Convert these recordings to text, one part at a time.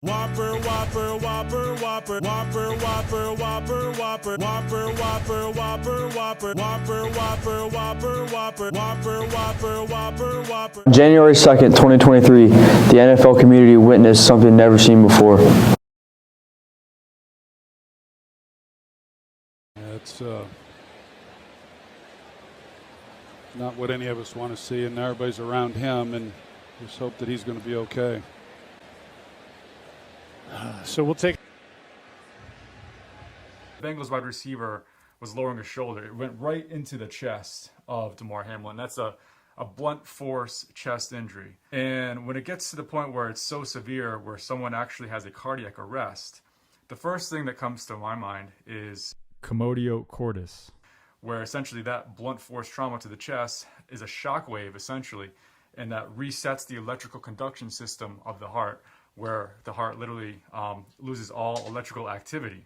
Whopper, whopper, whopper, whopper, whopper, whopper, whopper, whopper, whopper, whopper, whopper, whopper, whopper, whopper, whopper, whopper, whopper, whopper, whopper, whopper. January 2nd, 2023, the NFL community witnessed something never seen before. It's not what any of us want to see, and now everybody's around him, and just hope that he's going to be okay. So we'll take. Bengals wide receiver was lowering his shoulder. It went right into the chest of Damar Hamlin. That's a blunt force chest injury. And when it gets to the point where it's so severe, where someone actually has a cardiac arrest, the first thing that comes to my mind is commotio cordis, where essentially that blunt force trauma to the chest is a shock wave, essentially, and that resets the electrical conduction system of the heart, where the heart literally loses all electrical activity.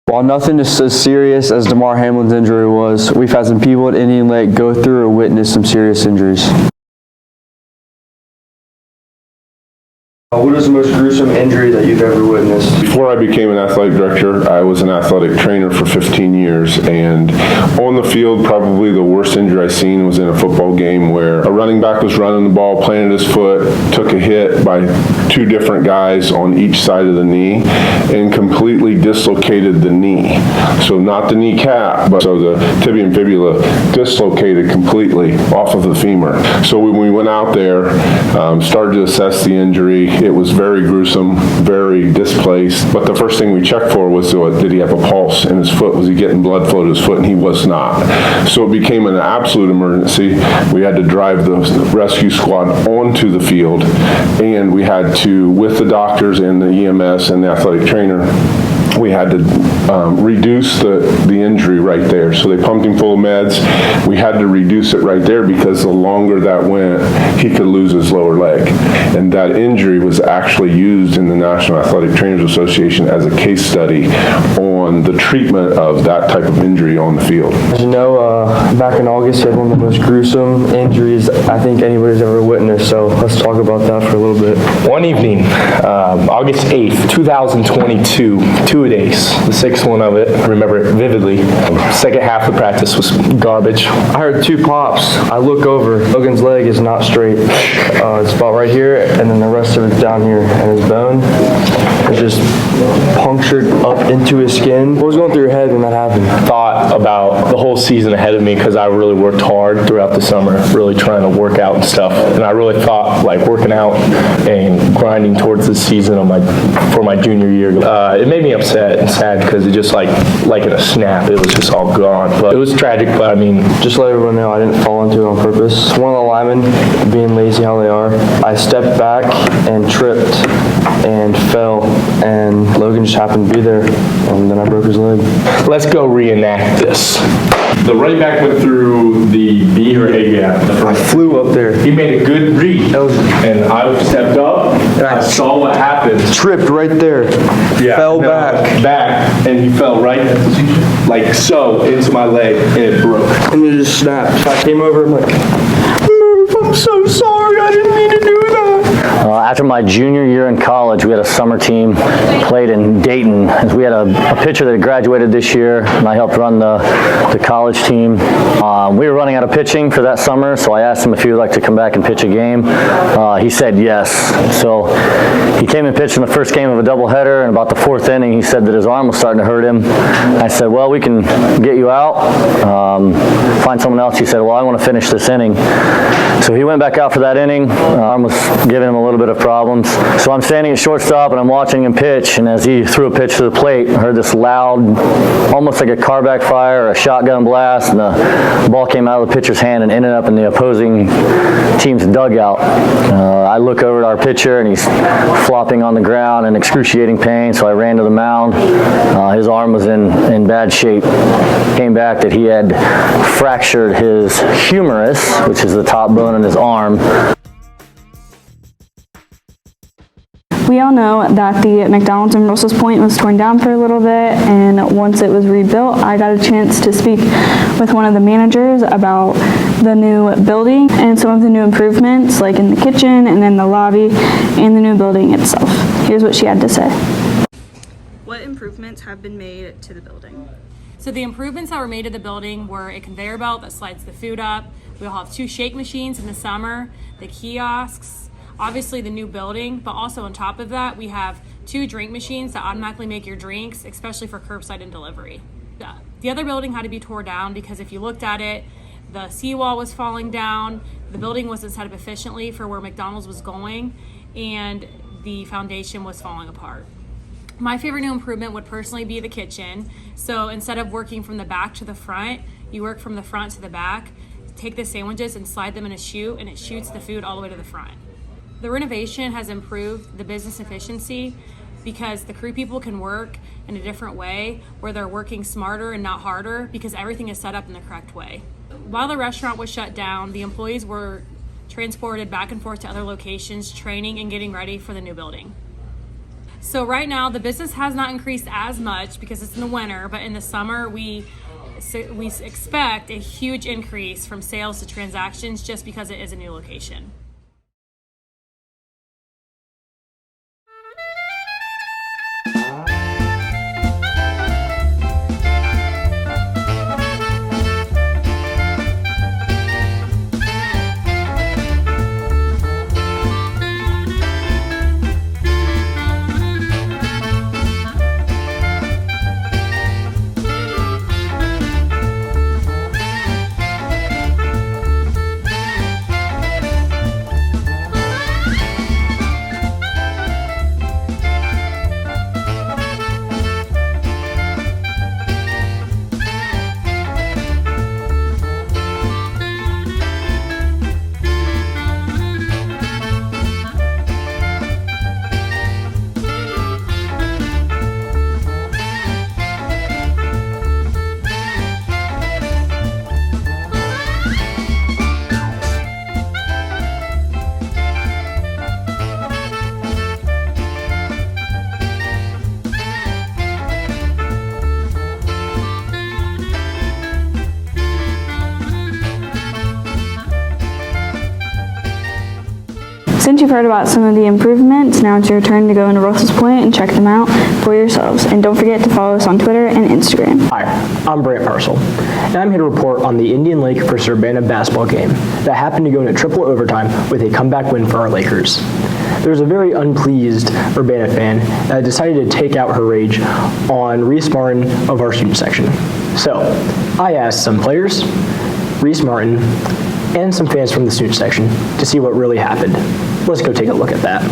While nothing is as serious as Damar Hamlin's injury was, we've had some people at Indian Lake go through or witness some serious injuries. What is the most gruesome injury that you've ever witnessed? Before I became an athletic director, I was an athletic trainer for 15 years, and on the field, probably the worst injury I've seen was in a football game where a running back was running the ball, planted his foot, took a hit by two different guys on each side of the knee, and completely dislocated the knee. So not the kneecap, but so the tibia and fibula dislocated completely off of the femur. So when we went out there, started to assess the injury, it was very gruesome, very displaced, but the first thing we checked for was, did he have a pulse in his foot? Was he getting blood flow to his foot? And he was not. So it became an absolute emergency. We had to drive the rescue squad onto the field, and we had to, with the doctors and the EMS and the athletic trainer, we had to reduce the injury right there. So they pumped him full of meds. We had to reduce it right there because the longer that went, he could lose his lower leg. And that injury was actually used in the National Athletic Trainers Association as a case study on the treatment of that type of injury on the field. As you know, back in August, you had one of the most gruesome injuries I think anybody's ever witnessed, so let's talk about that for a little bit. One evening, August 8th, 2022, two-a-days, the sixth one of it, I remember it vividly. Second half of practice was garbage. I heard two pops. I look over, Logan's leg is not straight. It's about right here, and then the rest of it's down here, and his bone is just punctured up into his skin. What was going through your head when that happened? Thought about the whole season ahead of me because I really worked hard throughout the summer, really trying to work out and stuff. And I really thought like working out and grinding towards the season for my junior year. It made me upset and sad because it just like in a snap, it was just all gone. But it was tragic, but I mean, just to let everyone know, I didn't fall into it on purpose. One of the linemen, being lazy how they are, I stepped back and tripped and fell, and Logan just happened to be there, and then I broke his leg. Let's go reenact this. The running back went through the B or A gap. I flew up there. He made a good read, and I stepped up, and I saw what happened. Tripped right there. Yeah, fell back, and he fell right, like so, into my leg, and it broke. And it just snapped. I came over, I'm like, I'm so sorry, I didn't mean to do that. After my junior year in college, we had a summer team, played in Dayton. We had a pitcher that graduated this year, and I helped run the college team. We were running out of pitching for that summer, so I asked him if he would like to come back and pitch a game. He said yes. So he came and pitched in the first game of a doubleheader, and about the fourth inning, he said that his arm was starting to hurt him. I said, well, we can get you out, find someone else. He said, well, I want to finish this inning. So he went back out for that inning. Arm was giving him a little bit of problems. So I'm standing at shortstop and I'm watching him pitch, and as he threw a pitch to the plate, I heard this loud, almost like a car backfire or a shotgun blast, and the ball came out of the pitcher's hand and ended up in the opposing team's dugout. I look over at our pitcher and he's flopping on the ground in excruciating pain, so I ran to the mound. His arm was in bad shape. Came back that he had fractured his humerus, which is the top bone in his arm. We all know that the McDonald's in Russell's Point was torn down for a little bit, and once it was rebuilt, I got a chance to speak with one of the managers about the new building and some of the new improvements, like in the kitchen and in the lobby and the new building itself. Here's what she had to say. What improvements have been made to the building? So the improvements that were made to the building were a conveyor belt that slides the food up. We'll have 2 shake machines in the summer, the kiosks, obviously the new building, but also on top of that, we have 2 drink machines that automatically make your drinks, especially for curbside and delivery. The other building had to be torn down because if you looked at it, the seawall was falling down, the building wasn't set up efficiently for where McDonald's was going, and the foundation was falling apart. My favorite new improvement would personally be the kitchen. So instead of working from the back to the front, you work from the front to the back, take the sandwiches and slide them in a chute, and it shoots the food all the way to the front. The renovation has improved the business efficiency because the crew people can work in a different way where they're working smarter and not harder because everything is set up in the correct way. While the restaurant was shut down, the employees were transported back and forth to other locations, training and getting ready for the new building. So right now, the business has not increased as much because it's in the winter, but in the summer, we expect a huge increase from sales to transactions just because it is a new location. Since you've heard about some of the improvements, now it's your turn to go into Russell's Point and check them out for yourselves. And don't forget to follow us on Twitter and Instagram. Hi, I'm Brant Parcel, and I'm here to report on the Indian Lake versus Urbana basketball game that happened to go into triple overtime with a comeback win for our Lakers. There was a very unpleased Urbana fan that decided to take out her rage on Reese Martin of our student section. So, I asked some players, Reese Martin, and some fans from the student section to see what really happened. Let's go take a look at that.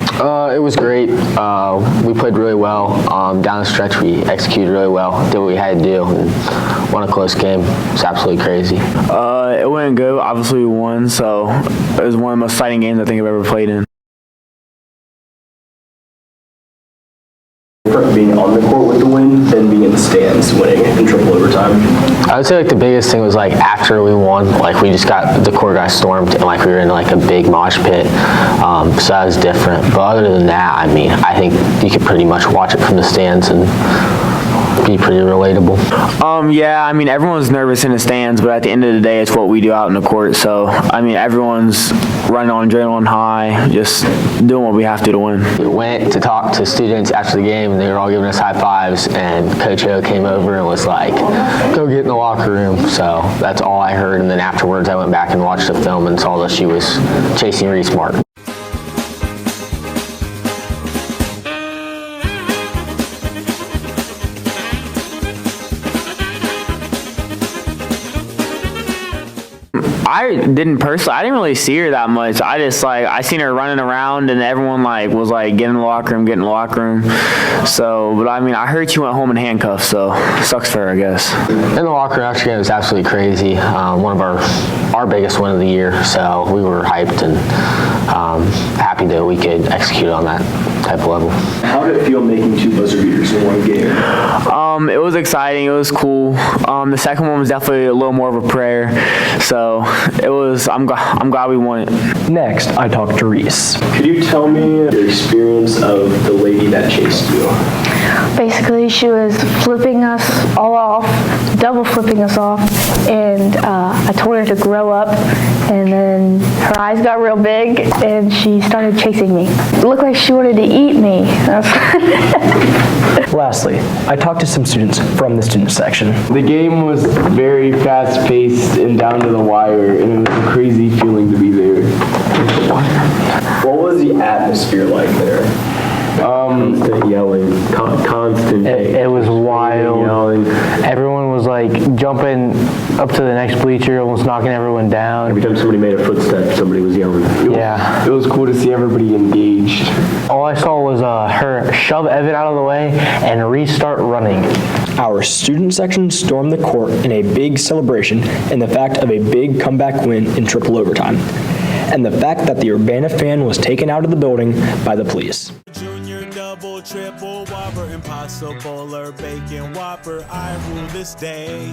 It was great. We played really well. Down the stretch, we executed really well, did what we had to do, and won a close game. It's absolutely crazy. It went good. Obviously, we won, so it was one of the most exciting games I think I've ever played in. Being on the court with the win than being in the stands winning in triple overtime? I would say like the biggest thing was like after we won, like we just got the court got stormed and like we were in like a big mosh pit, so that was different. But other than that, I mean, I think you could pretty much watch it from the stands and be pretty relatable. Yeah, I mean, everyone's nervous in the stands, but at the end of the day, it's what we do out in the court. So, I mean, everyone's running on adrenaline high, just doing what we have to win. We went to talk to students after the game, and they were all giving us high fives, and Coach O came over and was like, go get in the locker room. So that's all I heard, and then afterwards I went back and watched the film and saw that she was chasing Reese Martin. I didn't really see her that much. I seen her running around and everyone was get in the locker room. So, but I mean, I heard she went home in handcuffs, so sucks for her, I guess. In the locker room after the game was absolutely crazy. One of our biggest win of the year, so we were hyped and happy that we could execute on that type of level. How did it feel making 2 buzzer beaters in one game? It was exciting. It was cool. The second one was definitely a little more of a prayer. So it was. I'm glad we won it. Next, I talked to Reese. Could you tell me your experience of the lady that chased you? Basically, she was flipping us all off, double flipping us off, and I told her to grow up, and then her eyes got real big, and she started chasing me. It looked like she wanted to eat me. Lastly, I talked to some students from the student section. The game was very fast-paced and down to the wire, and it was a crazy feeling to be there. What was the atmosphere like there? Constant yelling, constant. It was wild. Yelling. Everyone was like jumping up to the next bleacher, almost knocking everyone down. Every time somebody made a footstep, somebody was yelling. Yeah. It was cool to see everybody engaged. All I saw was her shove Evan out of the way and restart running. Our student section stormed the court in a big celebration in the fact of a big comeback win in triple overtime, and the fact that the Urbana fan was taken out of the building by the police. Junior, double, triple, Whopper, Impossible or Bacon Whopper. I rule this day.